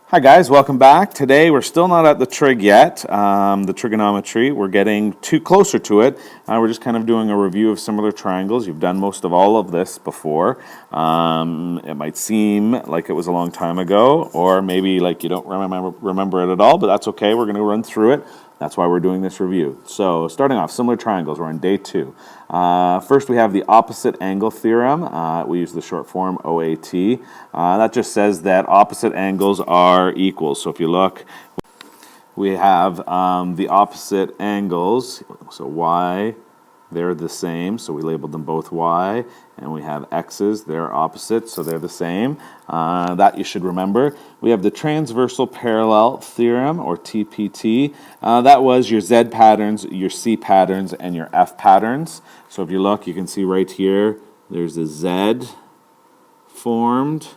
Hi guys, welcome back. Today we're still not at the trig yet, the trigonometry. We're getting closer to it. We're just kind of doing a review of similar triangles. You've done most of all of this before. It might seem like it was a long time ago, or maybe like you don't remember it at all, but that's okay. We're going to run through it. That's why we're doing this review. So starting off, similar triangles. We're on day 2. First, we have the opposite angle theorem. We use the short form OAT. That just says that opposite angles are equal. So if you look, we have the opposite angles. So y, they're the same. So we labeled them both y. And we have x's, they're opposite, so they're the same. That you should remember. We have the transversal parallel theorem, or TPT. That was your Z patterns, your C patterns, and your F patterns. So if you look, you can see right here, there's a Z formed.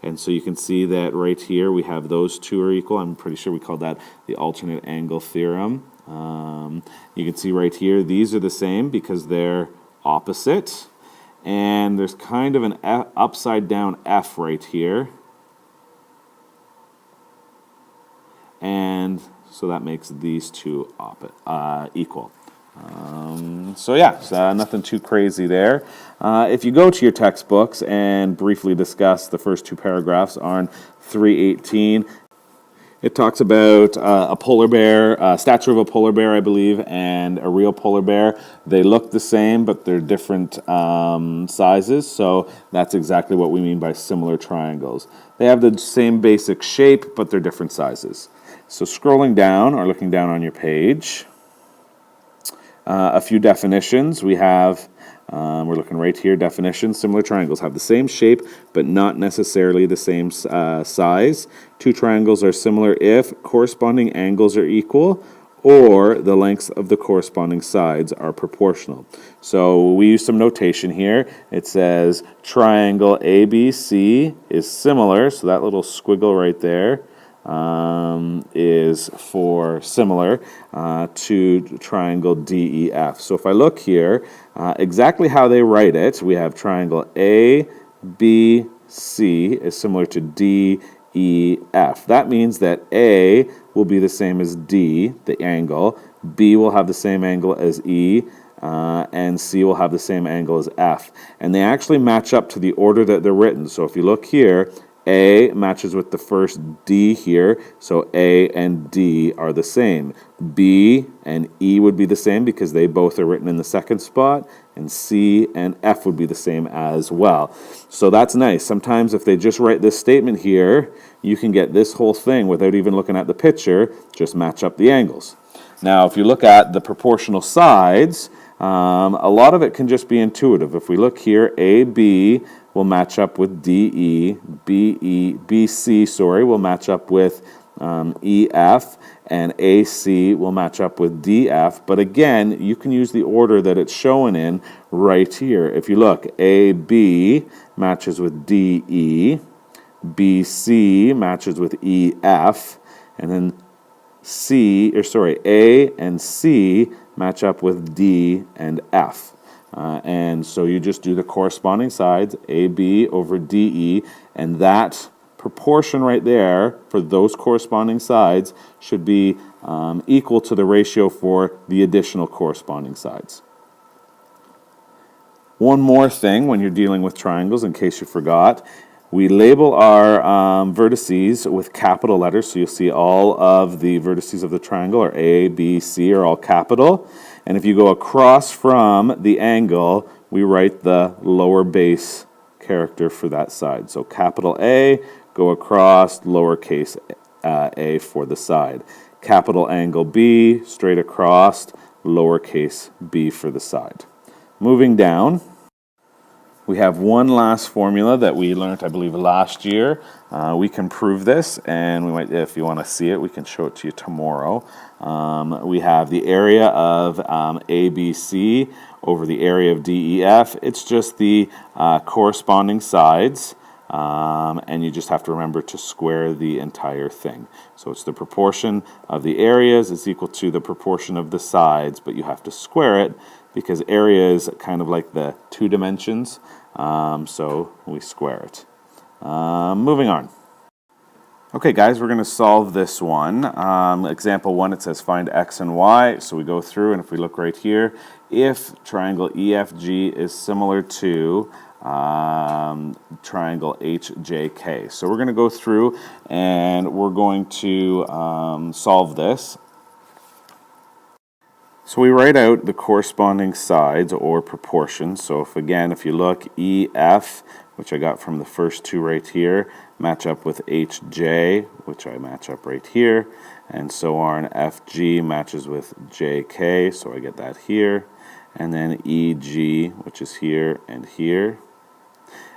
And so you can see that right here we have those two are equal. I'm pretty sure we called that the alternate angle theorem. You can see right here, these are the same because they're opposite. And there's kind of an upside down F right here. And so that makes these two equal. So nothing too crazy there. If you go to your textbooks and briefly discuss the first two paragraphs on 318, it talks about a polar bear, a statue of a polar bear, I believe, and a real polar bear. They look the same, but they're different sizes, so that's exactly what we mean by similar triangles. They have the same basic shape, but they're different sizes. So scrolling down, or looking down on your page, a few definitions. We have, we're looking right here, definitions. Similar triangles have the same shape, but not necessarily the same size. Two triangles are similar if corresponding angles are equal or the lengths of the corresponding sides are proportional. So we use some notation here. It says triangle ABC is similar, so that little squiggle right there is for similar to triangle DEF. So if I look here, exactly how they write it, we have triangle ABC is similar to DEF. That means that A will be the same as D, the angle, B will have the same angle as E, and C will have the same angle as F. And they actually match up to the order that they're written. So if you look here, A matches with the first D here, so A and D are the same. B and E would be the same because they both are written in the second spot, and C and F would be the same as well. So that's nice. Sometimes if they just write this statement here, you can get this whole thing without even looking at the picture, just match up the angles. Now if you look at the proportional sides, a lot of it can just be intuitive. If we look here, AB will match up with DE, BC will match up with EF, and AC will match up with DF. But again, you can use the order that it's shown in right here. If you look, AB matches with DE, BC matches with EF, and then A and C match up with D and F. And so you just do the corresponding sides, AB over DE, and that proportion right there for those corresponding sides should be equal to the ratio for the additional corresponding sides. One more thing when you're dealing with triangles, in case you forgot, we label our vertices with capital letters, so you'll see all of the vertices of the triangle, or A, B, C, are all capital. And if you go across from the angle, we write the lower base character for that side. So capital A, go across, lowercase a for the side. Capital angle B, straight across, lowercase b for the side. Moving down, we have one last formula that we learned, I believe, last year. We can prove this, and we might, if you want to see it, we can show it to you tomorrow. We have the area of ABC over the area of DEF. It's just the corresponding sides, and you just have to remember to square the entire thing. So it's the proportion of the areas is equal to the proportion of the sides, but you have to square it because area is kind of like the 2 dimensions, so we square it. Moving on. Okay, guys, we're going to solve this one. Example 1, it says find x and y. So we go through, and if we look right here, if triangle EFG is similar to triangle HJK. So we're going to go through, and we're going to solve this. So we write out the corresponding sides or proportions. So if you look, EF, which I got from the first two right here, match up with HJ, which I match up right here, and so on. FG matches with JK, so I get that here, and then EG, which is here and here,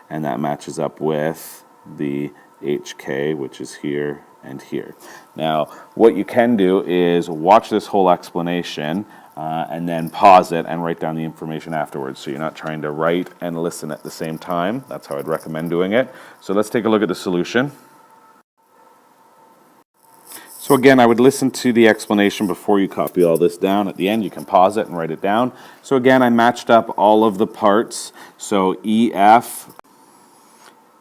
and that matches up with the HK, which is here and here. Now, what you can do is watch this whole explanation and then pause it and write down the information afterwards, so you're not trying to write and listen at the same time. That's how I'd recommend doing it. So let's take a look at the solution. So again, I would listen to the explanation before you copy all this down. At the end, you can pause it and write it down. So again, I matched up all of the parts. So EF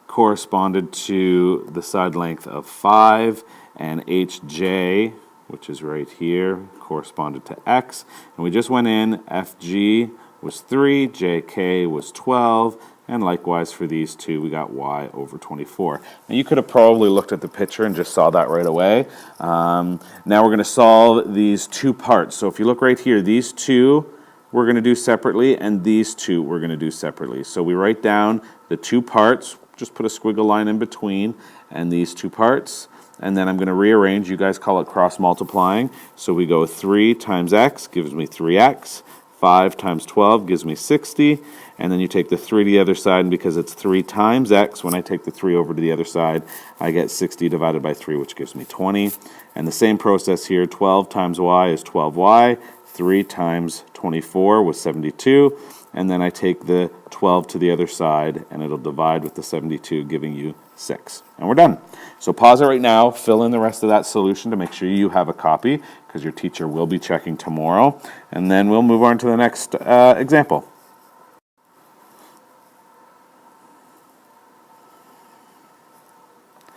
corresponded to the side length of 5, and HJ, which is right here, corresponded to X. And we just went in, FG was 3, JK was 12, and likewise for these two, we got Y over 24. Now you could have probably looked at the picture and just saw that right away. Now we're going to solve these two parts. So if you look right here, these two we're going to do separately, and these two we're going to do separately. So we write down the two parts, just put a squiggle line in between, and these two parts. And then I'm going to rearrange. You guys call it cross multiplying. So we go 3 times x gives me 3x. 5 times 12 gives me 60. And then you take the 3 to the other side, and because it's 3 times x, when I take the 3 over to the other side, I get 60 divided by 3, which gives me 20. And the same process here, 12 times y is 12y. 3 times 24 was 72. And then I take the 12 to the other side, and it'll divide with the 72, giving you 6. And we're done. So pause it right now, fill in the rest of that solution to make sure you have a copy, because your teacher will be checking tomorrow. And then we'll move on to the next example.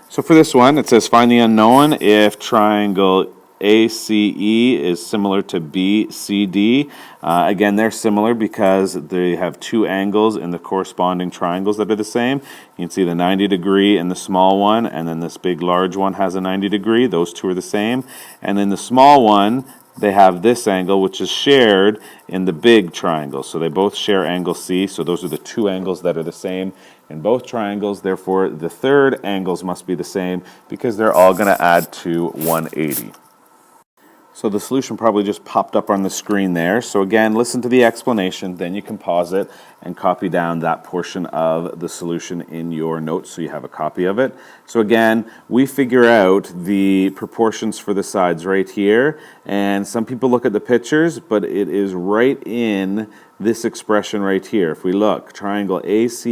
So for this one, it says find the unknown if triangle ACE is similar to BCD. Again, they're similar because they have two angles in the corresponding triangles that are the same. You can see the 90 degree in the small one, and then this big large one has a 90 degree. Those two are the same. And in the small one, they have this angle, which is shared in the big triangle. So they both share angle C. So those are the two angles that are the same in both triangles. Therefore, the third angles must be the same because they're all going to add to 180. So the solution probably just popped up on the screen there. So again, listen to the explanation, then you can pause it and copy down that portion of the solution in your notes so you have a copy of it. So again, we figure out the proportions for the sides right here, and some people look at the pictures, but it is right in this expression right here. If we look, triangle ACE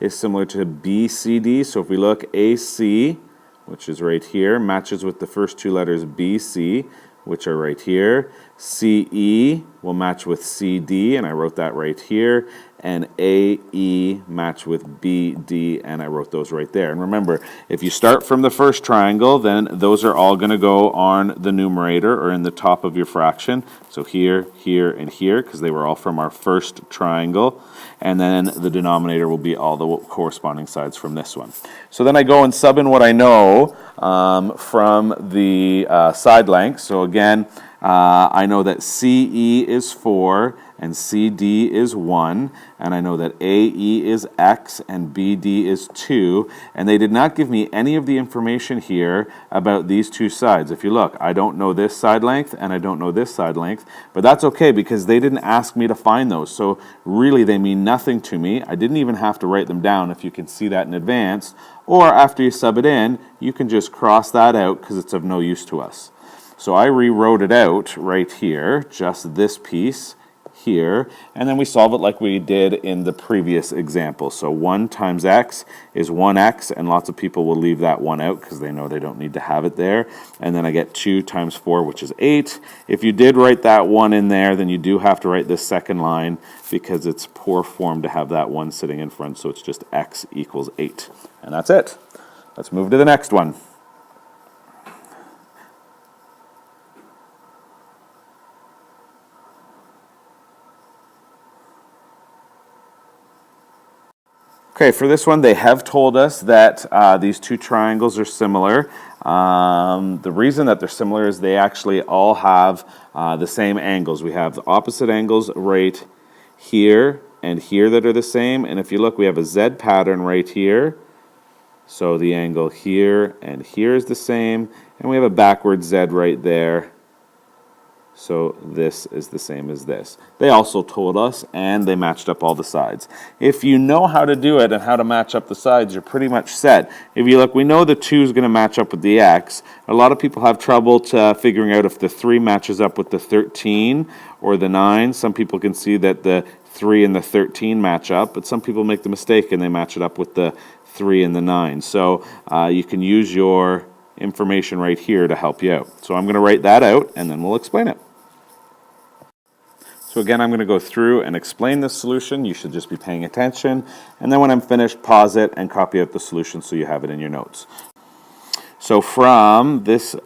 is similar to BCD. So if we look, AC, which is right here, matches with the first two letters BC, which are right here. CE will match with CD, and I wrote that right here. And AE match with BD, and I wrote those right there. And remember, if you start from the first triangle, then those are all going to go on the numerator or in the top of your fraction. So here, here, and here, because they were all from our first triangle. And then the denominator will be all the corresponding sides from this one. So then I go and sub in what I know from the side length. So again, I know that CE is 4 and CD is 1, and I know that AE is X and BD is 2, and they did not give me any of the information here about these two sides. If you look, I don't know this side length and I don't know this side length, but that's okay because they didn't ask me to find those, so really they mean nothing to me. I didn't even have to write them down if you can see that in advance, or after you sub it in, you can just cross that out because it's of no use to us. So I rewrote it out right here, just this piece here, and then we solve it like we did in the previous example. So 1 times x is 1x, and lots of people will leave that 1 out because they know they don't need to have it there. And then I get 2 times 4, which is 8. If you did write that 1 in there, then you do have to write this second line because it's poor form to have that 1 sitting in front, so it's just x equals 8. And that's it. Let's move to the next one. Okay, for this one, they have told us that these two triangles are similar. The reason that they're similar is they actually all have the same angles. We have the opposite angles right here and here that are the same. And if you look, we have a Z pattern right here. So the angle here and here is the same. And we have a backward Z right there. So this is the same as this. They also told us, and they matched up all the sides. If you know how to do it and how to match up the sides, you're pretty much set. If you look, we know the 2 is going to match up with the x. A lot of people have trouble figuring out if the 3 matches up with the 13 or the 9. Some people can see that the 3 and the 13 match up, but some people make the mistake and they match it up with the 3 and the 9. So you can use your information right here to help you out. So I'm going to write that out, and then we'll explain it. So again, I'm going to go through and explain the solution. You should just be paying attention. And then when I'm finished, pause it and copy out the solution so you have it in your notes. So from this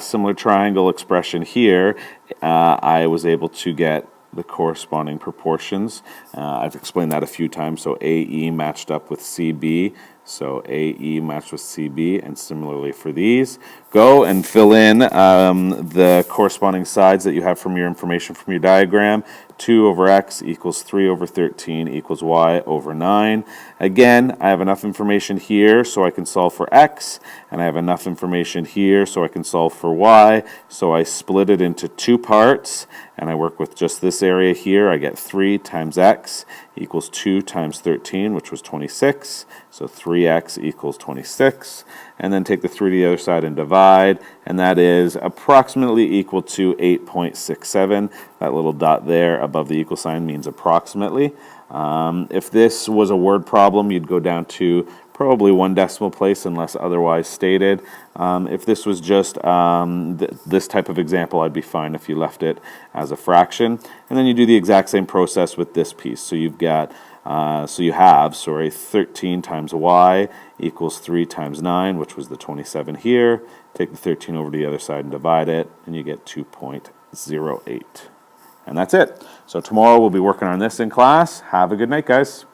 similar triangle expression here, I was able to get the corresponding proportions. I've explained that a few times. So AE matched up with CB. So AE matched with CB, and similarly for these. Go and fill in the corresponding sides that you have from your information from your diagram. 2 over x equals 3 over 13 equals y over 9. Again, I have enough information here so I can solve for x, and I have enough information here so I can solve for y. So I split it into 2 parts, and I work with just this area here. I get 3 times x equals 2 times 13, which was 26. So 3x equals 26. And then take the 3 to the other side and divide, and that is approximately equal to 8.67. That little dot there above the equal sign means approximately. If this was a word problem, you'd go down to probably 1 decimal place unless otherwise stated. If this was just this type of example, I'd be fine if you left it as a fraction. And then you do the exact same process with this piece. So you've got you have 13 times y equals 3 times 9, which was the 27 here. Take the 13 over to the other side and divide it, and you get 2.08. And that's it. So tomorrow we'll be working on this in class. Have a good night, guys.